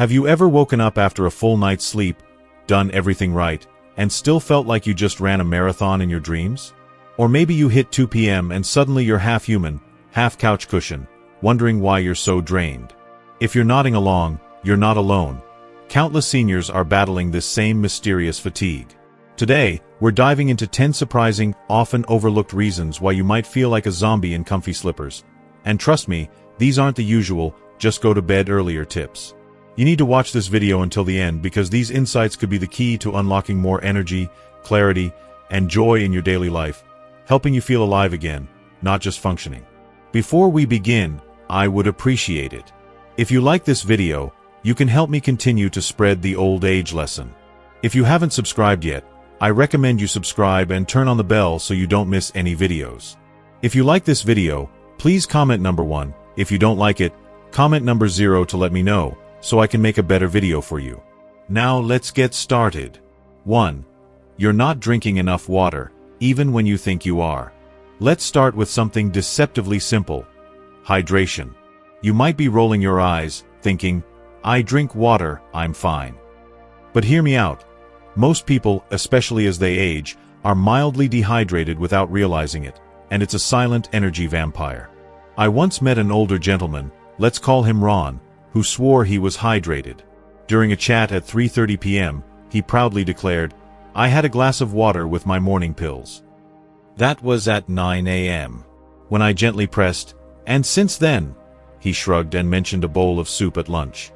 Have you ever woken up after a full night's sleep, done everything right, and still felt like you just ran a marathon in your dreams? Or maybe you hit 2 p.m. and suddenly you're half human, half couch cushion, wondering why you're so drained. If you're nodding along, you're not alone. Countless seniors are battling this same mysterious fatigue. Today, we're diving into 10 surprising, often overlooked reasons why you might feel like a zombie in comfy slippers. And trust me, these aren't the usual, just go to bed earlier tips. You need to watch this video until the end because these insights could be the key to unlocking more energy, clarity, and joy in your daily life, helping you feel alive again, not just functioning. Before we begin, I would appreciate it if you like this video. You can help me continue to spread the old age lesson. If you haven't subscribed yet, I recommend you subscribe and turn on the bell so you don't miss any videos. If you like this video, please comment number 1. If you don't like it, comment number 0 to let me know, so I can make a better video for you. Now let's get started. 1. You're not drinking enough water, even when you think you are. Let's start with something deceptively simple. Hydration. You might be rolling your eyes, thinking, I drink water, I'm fine. But hear me out. Most people, especially as they age, are mildly dehydrated without realizing it, and it's a silent energy vampire. I once met an older gentleman, let's call him Ron, who swore he was hydrated. During a chat at 3:30 p.m., he proudly declared, I had a glass of water with my morning pills. That was at 9 a.m. When I gently pressed, and since then, he shrugged and mentioned a bowl of soup at lunch.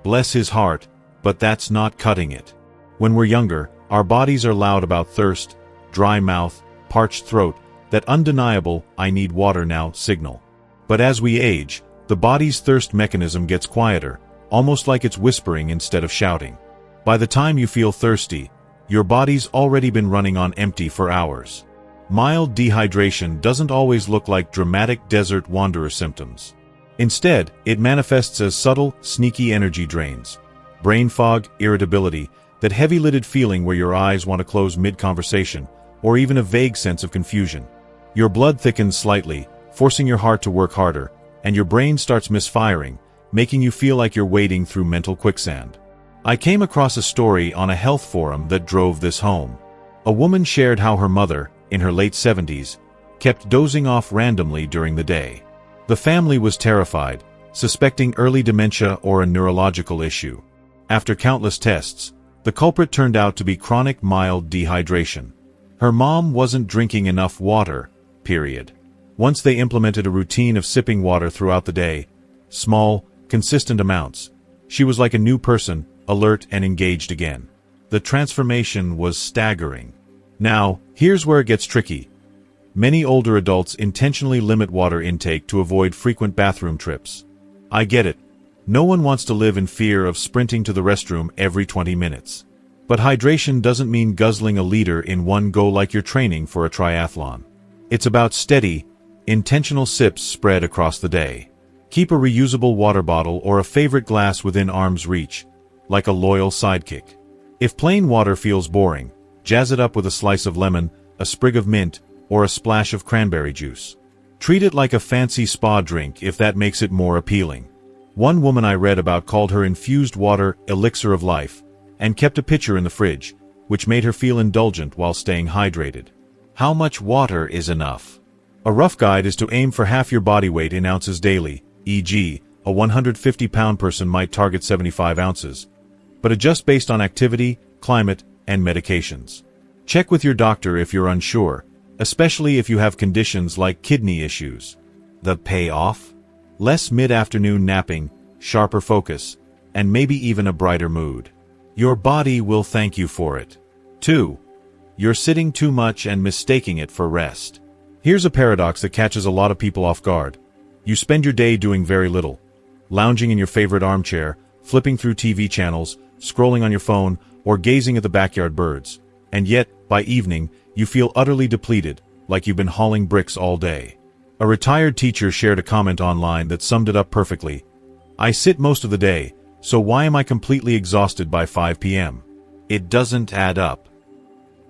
Bless his heart, but that's not cutting it. When we're younger, our bodies are loud about thirst, dry mouth, parched throat, that undeniable, I need water now signal. But as we age, the body's thirst mechanism gets quieter, almost like it's whispering instead of shouting. By the time you feel thirsty, your body's already been running on empty for hours. Mild dehydration doesn't always look like dramatic desert wanderer symptoms. Instead, it manifests as subtle, sneaky energy drains. Brain fog, irritability, that heavy-lidded feeling where your eyes want to close mid-conversation, or even a vague sense of confusion. Your blood thickens slightly, forcing your heart to work harder, and your brain starts misfiring, making you feel like you're wading through mental quicksand. I came across a story on a health forum that drove this home. A woman shared how her mother, in her late 70s, kept dozing off randomly during the day. The family was terrified, suspecting early dementia or a neurological issue. After countless tests, the culprit turned out to be chronic mild dehydration. Her mom wasn't drinking enough water, period. Once they implemented a routine of sipping water throughout the day, small, consistent amounts, she was like a new person, alert and engaged again. The transformation was staggering. Now, here's where it gets tricky. Many older adults intentionally limit water intake to avoid frequent bathroom trips. I get it. No one wants to live in fear of sprinting to the restroom every 20 minutes. But hydration doesn't mean guzzling a liter in one go like you're training for a triathlon. It's about steady, intentional sips spread across the day. Keep a reusable water bottle or a favorite glass within arm's reach, like a loyal sidekick. If plain water feels boring, jazz it up with a slice of lemon, a sprig of mint, or a splash of cranberry juice. Treat it like a fancy spa drink if that makes it more appealing. One woman I read about called her infused water elixir of life, and kept a pitcher in the fridge, which made her feel indulgent while staying hydrated. How much water is enough? A rough guide is to aim for half your body weight in ounces daily, e.g., a 150-pound person might target 75 ounces, but adjust based on activity, climate, and medications. Check with your doctor if you're unsure, especially if you have conditions like kidney issues. The payoff? Less mid-afternoon napping, sharper focus, and maybe even a brighter mood. Your body will thank you for it. 2. You're sitting too much and mistaking it for rest. Here's a paradox that catches a lot of people off guard. You spend your day doing very little, lounging in your favorite armchair, flipping through TV channels, scrolling on your phone, or gazing at the backyard birds. And yet, by evening, you feel utterly depleted, like you've been hauling bricks all day. A retired teacher shared a comment online that summed it up perfectly. I sit most of the day, so why am I completely exhausted by 5 p.m.? It doesn't add up.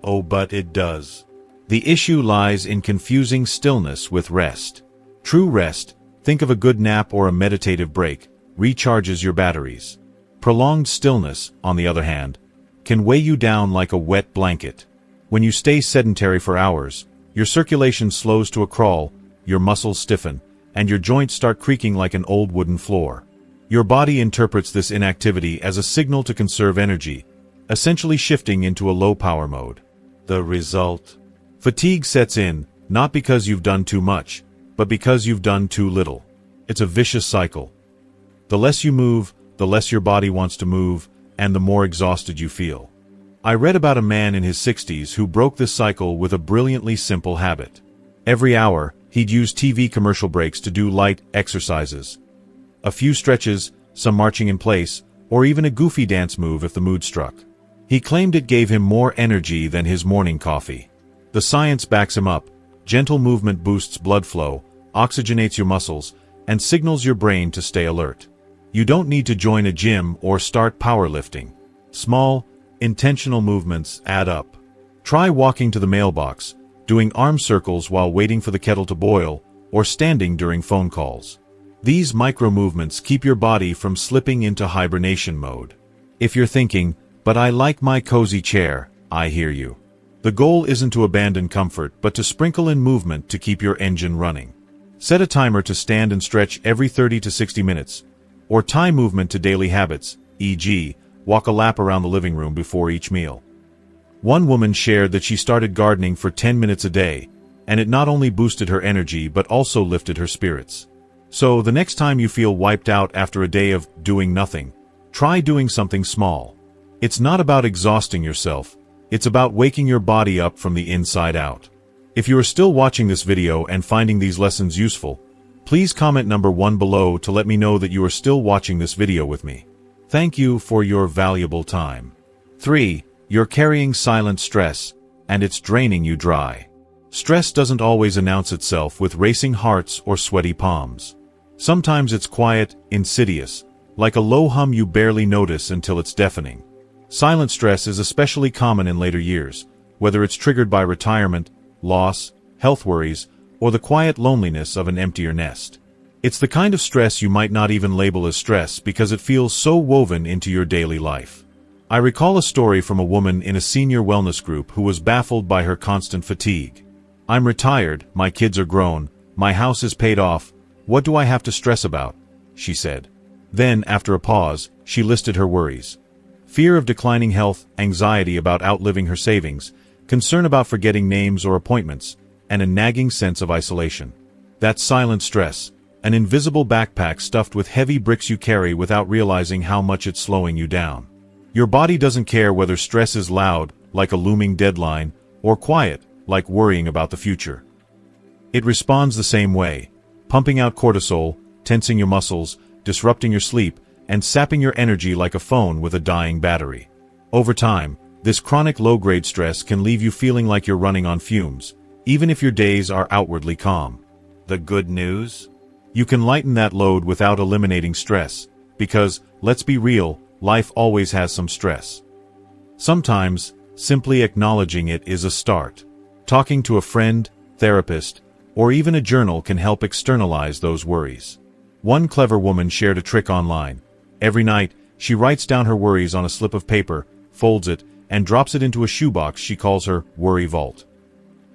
Oh, but it does. The issue lies in confusing stillness with rest. True rest, think of a good nap or a meditative break, recharges your batteries. Prolonged stillness, on the other hand, can weigh you down like a wet blanket. When you stay sedentary for hours, your circulation slows to a crawl, your muscles stiffen, and your joints start creaking like an old wooden floor. Your body interprets this inactivity as a signal to conserve energy, essentially shifting into a low-power mode. The result? Fatigue sets in, not because you've done too much, but because you've done too little. It's a vicious cycle. The less you move, the less your body wants to move, and the more exhausted you feel. I read about a man in his 60s who broke this cycle with a brilliantly simple habit. Every hour, he'd use TV commercial breaks to do light exercises. A few stretches, some marching in place, or even a goofy dance move if the mood struck. He claimed it gave him more energy than his morning coffee. The science backs him up. Gentle movement boosts blood flow, oxygenates your muscles, and signals your brain to stay alert. You don't need to join a gym or start powerlifting. Small, intentional movements add up. Try walking to the mailbox, doing arm circles while waiting for the kettle to boil, or standing during phone calls. These micro-movements keep your body from slipping into hibernation mode. If you're thinking, "But I like my cozy chair," I hear you. The goal isn't to abandon comfort, but to sprinkle in movement to keep your engine running. Set a timer to stand and stretch every 30 to 60 minutes, or tie movement to daily habits, e.g., walk a lap around the living room before each meal. One woman shared that she started gardening for 10 minutes a day, and it not only boosted her energy but also lifted her spirits. So, the next time you feel wiped out after a day of doing nothing, try doing something small. It's not about exhausting yourself, it's about waking your body up from the inside out. If you are still watching this video and finding these lessons useful, please comment number 1 below to let me know that you are still watching this video with me. Thank you for your valuable time. 3. You're carrying silent stress, and it's draining you dry. Stress doesn't always announce itself with racing hearts or sweaty palms. Sometimes it's quiet, insidious, like a low hum you barely notice until it's deafening. Silent stress is especially common in later years, whether it's triggered by retirement, loss, health worries, or the quiet loneliness of an emptier nest. It's the kind of stress you might not even label as stress because it feels so woven into your daily life. I recall a story from a woman in a senior wellness group who was baffled by her constant fatigue. "I'm retired, my kids are grown, my house is paid off, what do I have to stress about?" she said. Then, after a pause, she listed her worries. Fear of declining health, anxiety about outliving her savings, concern about forgetting names or appointments, and a nagging sense of isolation. That's silent stress, an invisible backpack stuffed with heavy bricks you carry without realizing how much it's slowing you down. Your body doesn't care whether stress is loud, like a looming deadline, or quiet, like worrying about the future. It responds the same way, pumping out cortisol, tensing your muscles, disrupting your sleep, and sapping your energy like a phone with a dying battery. Over time, this chronic low-grade stress can leave you feeling like you're running on fumes, even if your days are outwardly calm. The good news? You can lighten that load without eliminating stress, because, let's be real, life always has some stress. Sometimes, simply acknowledging it is a start. Talking to a friend, therapist, or even a journal can help externalize those worries. One clever woman shared a trick online. Every night, she writes down her worries on a slip of paper, folds it, and drops it into a shoebox she calls her worry vault.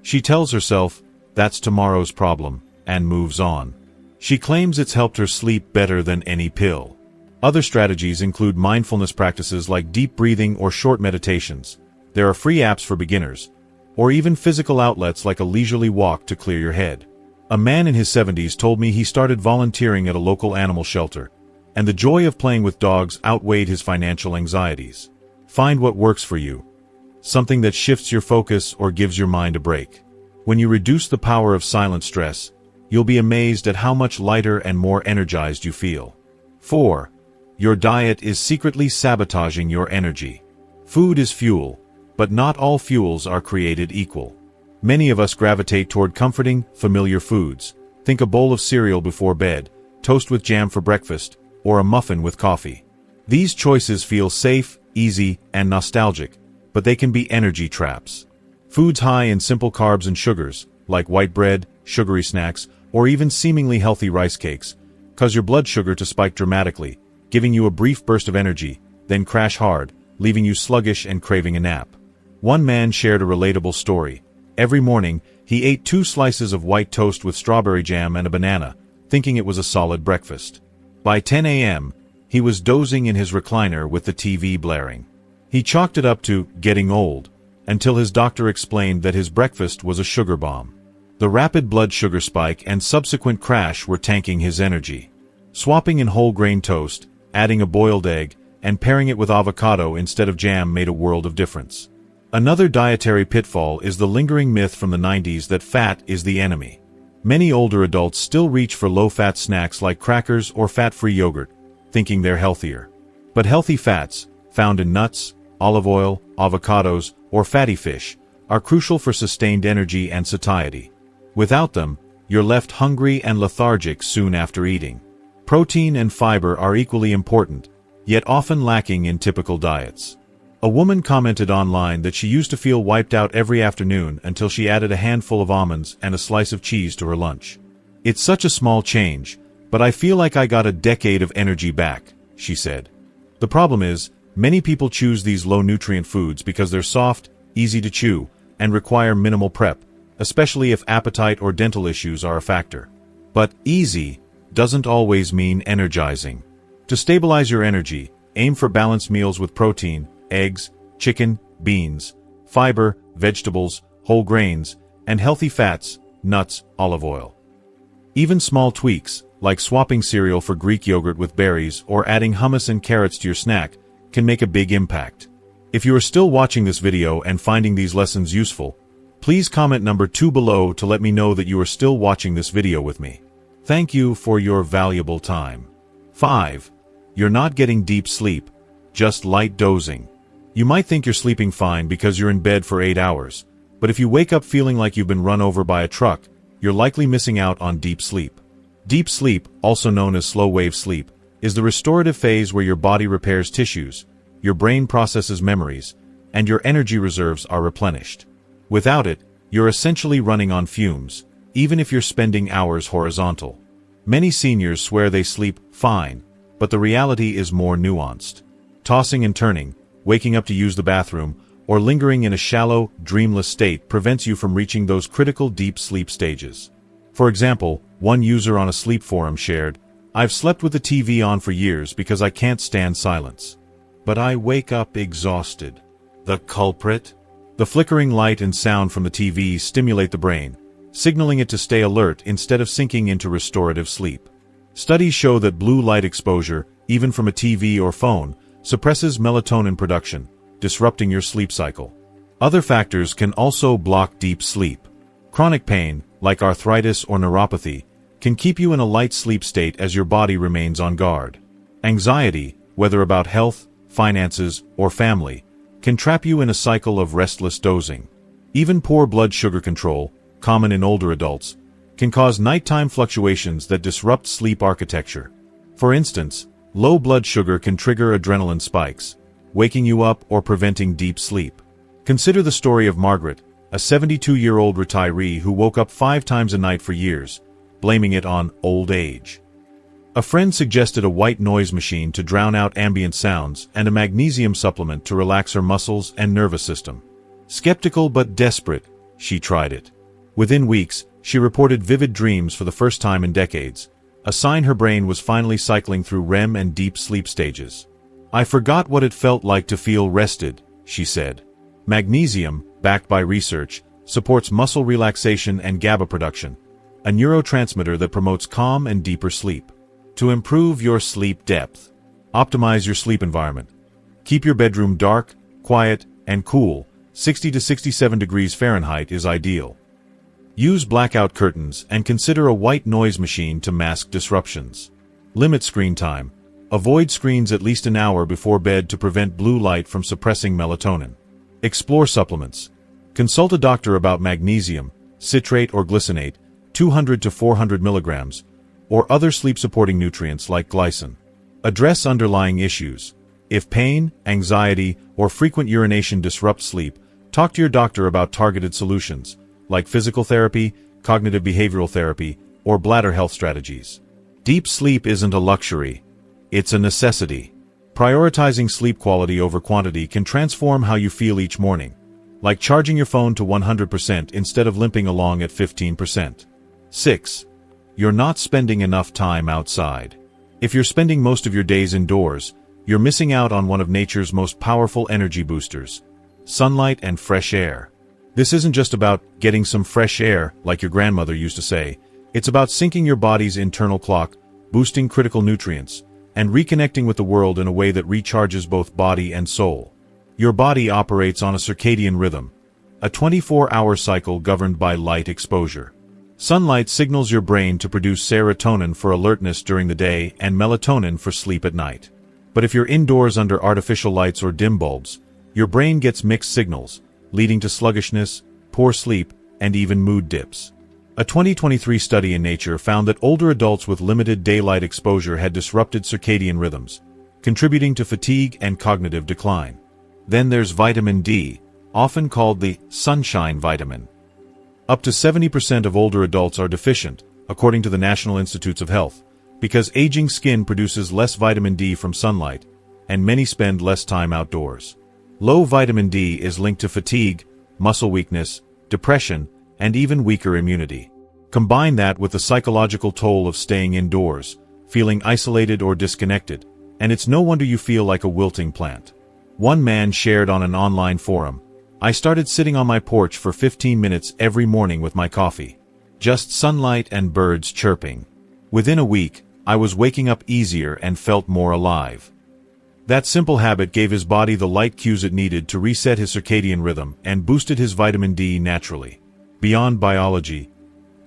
She tells herself, "That's tomorrow's problem," and moves on. She claims it's helped her sleep better than any pill. Other strategies include mindfulness practices like deep breathing or short meditations. There are free apps for beginners, or even physical outlets like a leisurely walk to clear your head. A man in his 70s told me he started volunteering at a local animal shelter, and the joy of playing with dogs outweighed his financial anxieties. Find what works for you. Something that shifts your focus or gives your mind a break. When you reduce the power of silent stress, you'll be amazed at how much lighter and more energized you feel. 4. Your diet is secretly sabotaging your energy. Food is fuel, but not all fuels are created equal. Many of us gravitate toward comforting, familiar foods. Think a bowl of cereal before bed, toast with jam for breakfast, or a muffin with coffee. These choices feel safe, easy, and nostalgic, but they can be energy traps. Foods high in simple carbs and sugars, like white bread, sugary snacks, or even seemingly healthy rice cakes, cause your blood sugar to spike dramatically, giving you a brief burst of energy, then crash hard, leaving you sluggish and craving a nap. One man shared a relatable story. Every morning, he ate 2 slices of white toast with strawberry jam and a banana, thinking it was a solid breakfast. By 10 a.m., he was dozing in his recliner with the TV blaring. He chalked it up to getting old, until his doctor explained that his breakfast was a sugar bomb. The rapid blood sugar spike and subsequent crash were tanking his energy. Swapping in whole grain toast, adding a boiled egg, and pairing it with avocado instead of jam made a world of difference. Another dietary pitfall is the lingering myth from the 90s that fat is the enemy. Many older adults still reach for low-fat snacks like crackers or fat-free yogurt, thinking they're healthier. But healthy fats, found in nuts, olive oil, avocados, or fatty fish, are crucial for sustained energy and satiety. Without them, you're left hungry and lethargic soon after eating. Protein and fiber are equally important, yet often lacking in typical diets. A woman commented online that she used to feel wiped out every afternoon until she added a handful of almonds and a slice of cheese to her lunch. "It's such a small change, but I feel like I got a decade of energy back," she said. The problem is, many people choose these low-nutrient foods because they're soft, easy to chew, and require minimal prep, especially if appetite or dental issues are a factor. But easy doesn't always mean energizing. To stabilize your energy, aim for balanced meals with protein, eggs, chicken, beans, fiber, vegetables, whole grains, and healthy fats, nuts, olive oil. Even small tweaks, like swapping cereal for Greek yogurt with berries or adding hummus and carrots to your snack, can make a big impact. If you are still watching this video and finding these lessons useful, please comment number 2 below to let me know that you are still watching this video with me. Thank you for your valuable time. 5. You're not getting deep sleep, just light dozing. You might think you're sleeping fine because you're in bed for 8 hours, but if you wake up feeling like you've been run over by a truck, you're likely missing out on deep sleep. Deep sleep, also known as slow-wave sleep, is the restorative phase where your body repairs tissues, your brain processes memories, and your energy reserves are replenished. Without it, you're essentially running on fumes, even if you're spending hours horizontal. Many seniors swear they sleep fine, but the reality is more nuanced. Tossing and turning, waking up to use the bathroom, or lingering in a shallow, dreamless state prevents you from reaching those critical deep sleep stages. For example, one user on a sleep forum shared, "I've slept with the TV on for years because I can't stand silence. But I wake up exhausted." The culprit? The flickering light and sound from the TV stimulate the brain, signaling it to stay alert instead of sinking into restorative sleep. Studies show that blue light exposure, even from a TV or phone, suppresses melatonin production, disrupting your sleep cycle. Other factors can also block deep sleep. Chronic pain, like arthritis or neuropathy, can keep you in a light sleep state as your body remains on guard. Anxiety, whether about health, finances, or family, can trap you in a cycle of restless dozing. Even poor blood sugar control, common in older adults, can cause nighttime fluctuations that disrupt sleep architecture. For instance, low blood sugar can trigger adrenaline spikes, waking you up or preventing deep sleep. Consider the story of Margaret, a 72-year-old retiree who woke up 5 times a night for years, blaming it on old age. A friend suggested a white noise machine to drown out ambient sounds and a magnesium supplement to relax her muscles and nervous system. Skeptical but desperate, she tried it. Within weeks, she reported vivid dreams for the first time in decades, a sign her brain was finally cycling through REM and deep sleep stages. "I forgot what it felt like to feel rested," she said. Magnesium, backed by research, supports muscle relaxation and GABA production, a neurotransmitter that promotes calm and deeper sleep. To improve your sleep depth, optimize your sleep environment. Keep your bedroom dark, quiet, and cool. 60 to 67 degrees Fahrenheit is ideal. Use blackout curtains and consider a white noise machine to mask disruptions. Limit screen time. Avoid screens at least an hour before bed to prevent blue light from suppressing melatonin. Explore supplements. Consult a doctor about magnesium, citrate or glycinate, 200 to 400 milligrams, or other sleep-supporting nutrients like glycine. Address underlying issues. If pain, anxiety, or frequent urination disrupt sleep, talk to your doctor about targeted solutions, like physical therapy, cognitive behavioral therapy, or bladder health strategies. Deep sleep isn't a luxury. It's a necessity. Prioritizing sleep quality over quantity can transform how you feel each morning, like charging your phone to 100% instead of limping along at 15%. 6. You're not spending enough time outside. If you're spending most of your days indoors, you're missing out on one of nature's most powerful energy boosters: sunlight and fresh air. This isn't just about getting some fresh air, like your grandmother used to say. It's about syncing your body's internal clock, boosting critical nutrients, and reconnecting with the world in a way that recharges both body and soul. Your body operates on a circadian rhythm, a 24-hour cycle governed by light exposure. Sunlight signals your brain to produce serotonin for alertness during the day and melatonin for sleep at night. But if you're indoors under artificial lights or dim bulbs, your brain gets mixed signals, leading to sluggishness, poor sleep, and even mood dips. A 2023 study in Nature found that older adults with limited daylight exposure had disrupted circadian rhythms, contributing to fatigue and cognitive decline. Then there's vitamin D, often called the sunshine vitamin. Up to 70% of older adults are deficient, according to the National Institutes of Health, because aging skin produces less vitamin D from sunlight, and many spend less time outdoors. Low vitamin D is linked to fatigue, muscle weakness, depression, and even weaker immunity. Combine that with the psychological toll of staying indoors, feeling isolated or disconnected, and it's no wonder you feel like a wilting plant. One man shared on an online forum, "I started sitting on my porch for 15 minutes every morning with my coffee. Just sunlight and birds chirping. Within a week, I was waking up easier and felt more alive." That simple habit gave his body the light cues it needed to reset his circadian rhythm and boosted his vitamin D naturally. Beyond biology,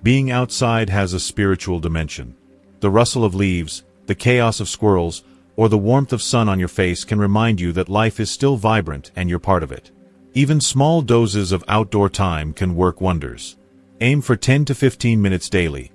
being outside has a spiritual dimension. The rustle of leaves, the chaos of squirrels, or the warmth of sun on your face can remind you that life is still vibrant and you're part of it. Even small doses of outdoor time can work wonders. Aim for 10 to 15 minutes daily.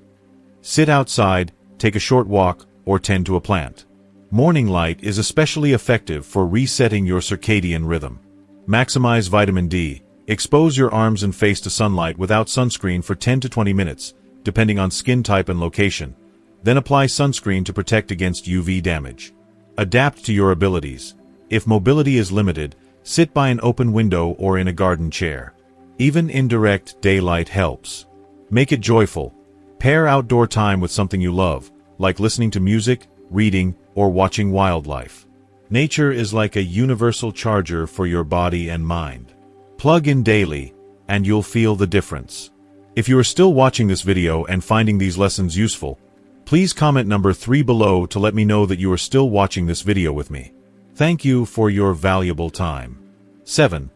Sit outside, take a short walk, or tend to a plant. Morning light is especially effective for resetting your circadian rhythm. Maximize vitamin D. Expose your arms and face to sunlight without sunscreen for 10 to 20 minutes, depending on skin type and location. Then apply sunscreen to protect against UV damage. Adapt to your abilities. If mobility is limited, sit by an open window or in a garden chair. Even indirect daylight helps. Make it joyful. Pair outdoor time with something you love, like listening to music, reading, or watching wildlife. Nature is like a universal charger for your body and mind. Plug in daily, and you'll feel the difference. If you are still watching this video and finding these lessons useful, please comment number 3 below to let me know that you are still watching this video with me. Thank you for your valuable time. 7.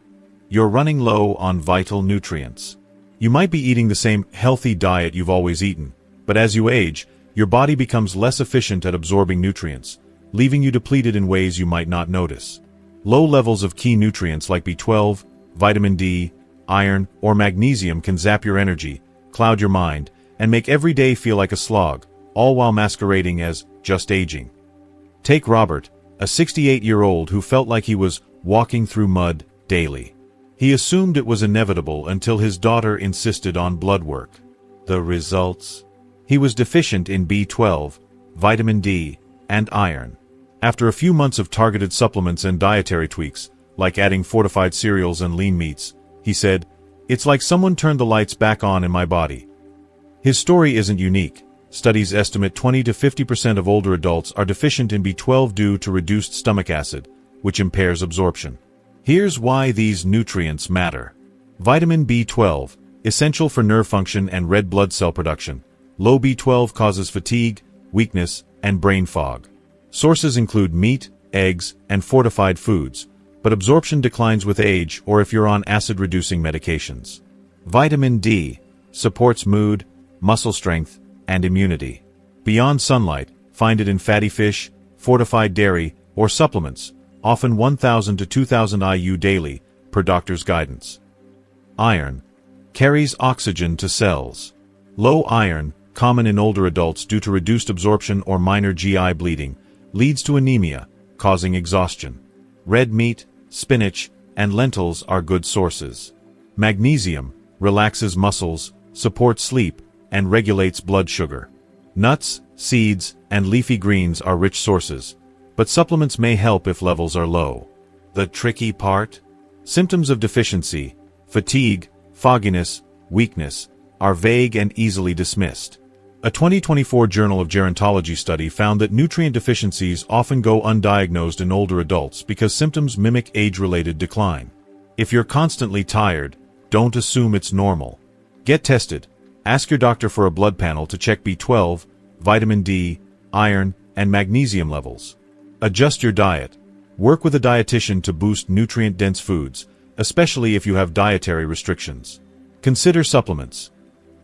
You're running low on vital nutrients. You might be eating the same healthy diet you've always eaten, but as you age, your body becomes less efficient at absorbing nutrients, leaving you depleted in ways you might not notice. Low levels of key nutrients like B12, vitamin D, iron, or magnesium can zap your energy, cloud your mind, and make every day feel like a slog, all while masquerading as just aging. Take Robert, a 68-year-old who felt like he was walking through mud daily. He assumed it was inevitable until his daughter insisted on blood work. The results? He was deficient in B12, vitamin D, and iron. After a few months of targeted supplements and dietary tweaks, like adding fortified cereals and lean meats, he said, "It's like someone turned the lights back on in my body." His story isn't unique. Studies estimate 20 to 50% of older adults are deficient in B12 due to reduced stomach acid, which impairs absorption. Here's why these nutrients matter. Vitamin B12, essential for nerve function and red blood cell production. Low B12 causes fatigue, weakness, and brain fog. Sources include meat, eggs, and fortified foods, but absorption declines with age or if you're on acid-reducing medications. Vitamin D supports mood, muscle strength, and immunity. Beyond sunlight, find it in fatty fish, fortified dairy, or supplements, often 1,000 to 2,000 IU daily, per doctor's guidance. Iron carries oxygen to cells. Low iron, common in older adults due to reduced absorption or minor GI bleeding, leads to anemia, causing exhaustion. Red meat, spinach, and lentils are good sources. Magnesium relaxes muscles, supports sleep, and regulates blood sugar. Nuts, seeds, and leafy greens are rich sources, but supplements may help if levels are low. The tricky part? Symptoms of deficiency, fatigue, fogginess, weakness, are vague and easily dismissed. A 2024 Journal of Gerontology study found that nutrient deficiencies often go undiagnosed in older adults because symptoms mimic age-related decline. If you're constantly tired, don't assume it's normal. Get tested. Ask your doctor for a blood panel to check B12, vitamin D, iron, and magnesium levels. Adjust your diet. Work with a dietitian to boost nutrient-dense foods, especially if you have dietary restrictions. Consider supplements.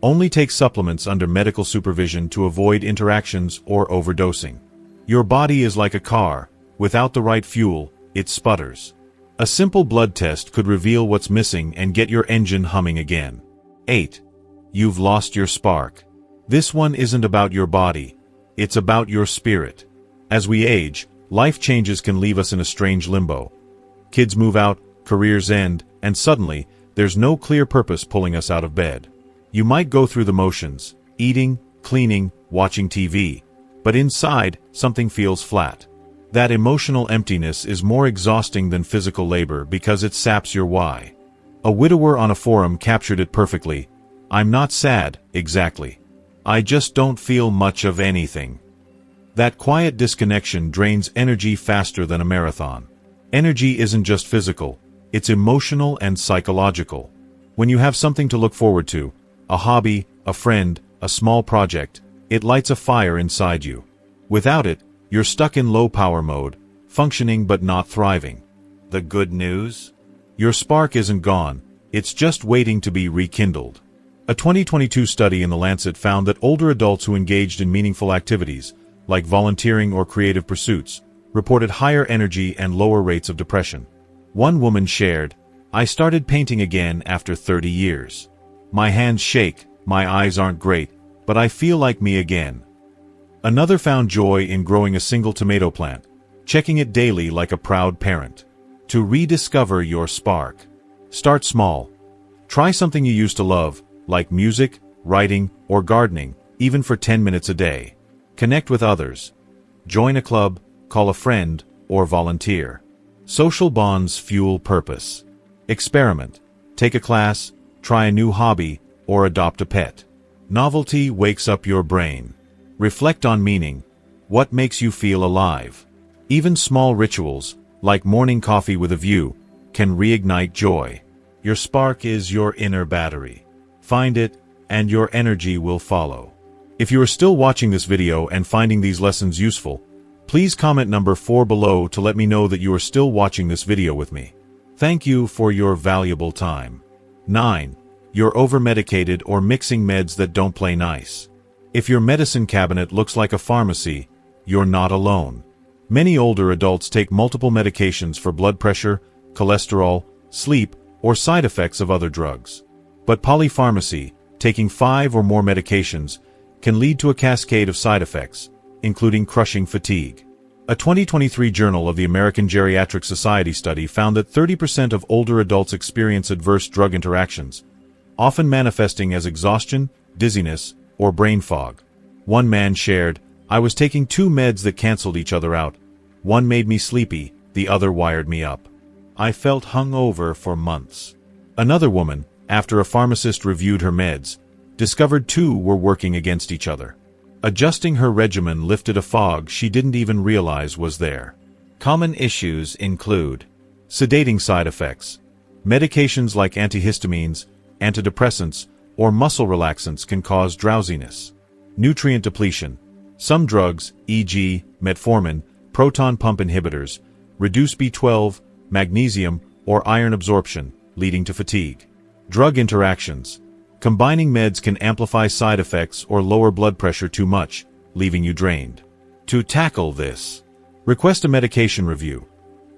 Only take supplements under medical supervision to avoid interactions or overdosing. Your body is like a car. Without the right fuel, it sputters. A simple blood test could reveal what's missing and get your engine humming again. 8. You've lost your spark. This one isn't about your body. It's about your spirit. As we age, life changes can leave us in a strange limbo. Kids move out, careers end, and suddenly, there's no clear purpose pulling us out of bed. You might go through the motions, eating, cleaning, watching TV, but inside, something feels flat. That emotional emptiness is more exhausting than physical labor because it saps your why. A widower on a forum captured it perfectly. I'm not sad, exactly. I just don't feel much of anything. That quiet disconnection drains energy faster than a marathon. Energy isn't just physical, it's emotional and psychological. When you have something to look forward to, a hobby, a friend, a small project, it lights a fire inside you. Without it, you're stuck in low-power mode, functioning but not thriving. The good news? Your spark isn't gone, it's just waiting to be rekindled. A 2022 study in The Lancet found that older adults who engaged in meaningful activities, like volunteering or creative pursuits, reported higher energy and lower rates of depression. One woman shared, "I started painting again after 30 years. My hands shake, my eyes aren't great, but I feel like me again." Another found joy in growing a single tomato plant, checking it daily like a proud parent. To rediscover your spark, start small. Try something you used to love, like music, writing, or gardening, even for 10 minutes a day. Connect with others. Join a club, call a friend, or volunteer. Social bonds fuel purpose. Experiment. Take a class, try a new hobby, or adopt a pet. Novelty wakes up your brain. Reflect on meaning. What makes you feel alive? Even small rituals, like morning coffee with a view, can reignite joy. Your spark is your inner battery. Find it, and your energy will follow. If you are still watching this video and finding these lessons useful, please comment number 4 below to let me know that you are still watching this video with me. Thank you for your valuable time. 9. You're overmedicated or mixing meds that don't play nice. If your medicine cabinet looks like a pharmacy, you're not alone. Many older adults take multiple medications for blood pressure, cholesterol, sleep, or side effects of other drugs. But polypharmacy, taking 5 or more medications, can lead to a cascade of side effects, including crushing fatigue. A 2023 Journal of the American Geriatric Society study found that 30% of older adults experience adverse drug interactions, often manifesting as exhaustion, dizziness, or brain fog. One man shared, "I was taking 2 meds that canceled each other out. One made me sleepy, the other wired me up. I felt hungover for months." Another woman, after a pharmacist reviewed her meds, discovered 2 were working against each other. Adjusting her regimen lifted a fog she didn't even realize was there. Common issues include sedating side effects. Medications like antihistamines, antidepressants, or muscle relaxants can cause drowsiness. Nutrient depletion. Some drugs, e.g., metformin, proton pump inhibitors, reduce B12, magnesium, or iron absorption, leading to fatigue. Drug interactions. Combining meds can amplify side effects or lower blood pressure too much, leaving you drained. To tackle this, request a medication review.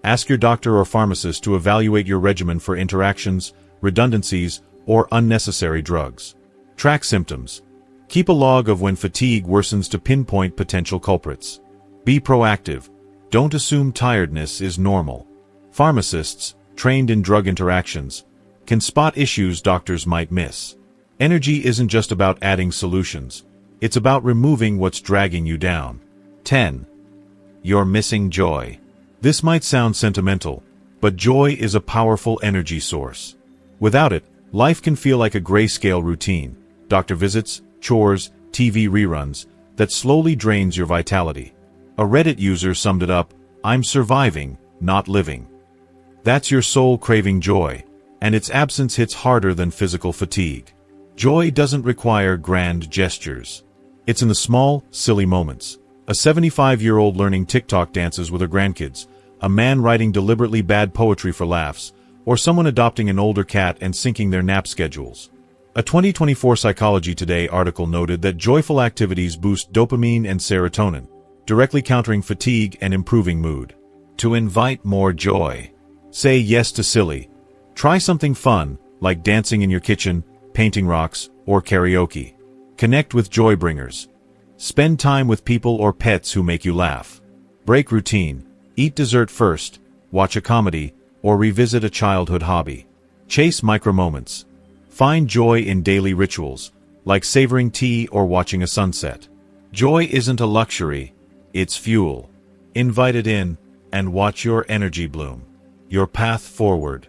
Ask your doctor or pharmacist to evaluate your regimen for interactions, redundancies, or unnecessary drugs. Track symptoms. Keep a log of when fatigue worsens to pinpoint potential culprits. Be proactive. Don't assume tiredness is normal. Pharmacists, trained in drug interactions, can spot issues doctors might miss. Energy isn't just about adding solutions. It's about removing what's dragging you down. 10. You're missing joy. This might sound sentimental, but joy is a powerful energy source. Without it, life can feel like a grayscale routine, doctor visits, chores, TV reruns, that slowly drains your vitality. A Reddit user summed it up, "I'm surviving, not living." That's your soul craving joy, and its absence hits harder than physical fatigue. Joy doesn't require grand gestures. It's in the small, silly moments. A 75-year-old learning TikTok dances with her grandkids, a man writing deliberately bad poetry for laughs, or someone adopting an older cat and syncing their nap schedules. A 2024 Psychology Today article noted that joyful activities boost dopamine and serotonin, directly countering fatigue and improving mood. To invite more joy. Say yes to silly. Try something fun, like dancing in your kitchen, painting rocks, or karaoke. Connect with joy bringers. Spend time with people or pets who make you laugh. Break routine. Eat dessert first, watch a comedy, or revisit a childhood hobby. Chase micro-moments. Find joy in daily rituals, like savoring tea or watching a sunset. Joy isn't a luxury, it's fuel. Invite it in, and watch your energy bloom. Your path forward.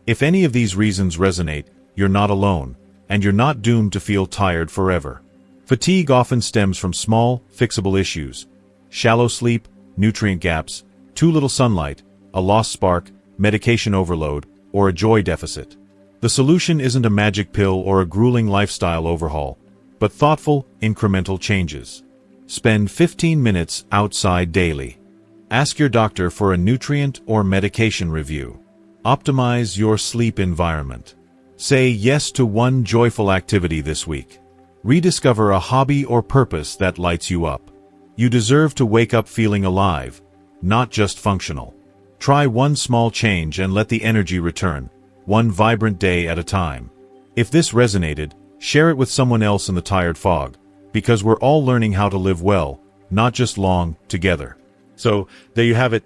If any of these reasons resonate, you're not alone, and you're not doomed to feel tired forever. Fatigue often stems from small, fixable issues. Shallow sleep, nutrient gaps, too little sunlight, a lost spark, medication overload, or a joy deficit. The solution isn't a magic pill or a grueling lifestyle overhaul, but thoughtful, incremental changes. Spend 15 minutes outside daily. Ask your doctor for a nutrient or medication review. Optimize your sleep environment. Say yes to one joyful activity this week. Rediscover a hobby or purpose that lights you up. You deserve to wake up feeling alive, not just functional. Try one small change and let the energy return, one vibrant day at a time. If this resonated, share it with someone else in the tired fog, because we're all learning how to live well, not just long, together. So, there you have it.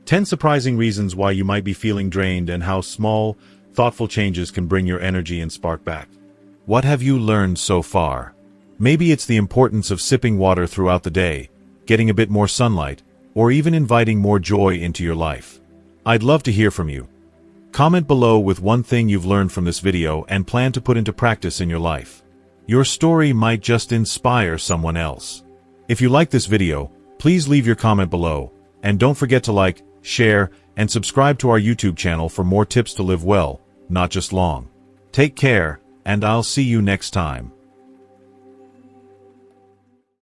10 surprising reasons why you might be feeling drained and how small, thoughtful changes can bring your energy and spark back. What have you learned so far? Maybe it's the importance of sipping water throughout the day, getting a bit more sunlight, or even inviting more joy into your life. I'd love to hear from you. Comment below with one thing you've learned from this video and plan to put into practice in your life. Your story might just inspire someone else. If you like this video, please leave your comment below, and don't forget to like, share, and subscribe to our YouTube channel for more tips to live well, not just long. Take care, and I'll see you next time.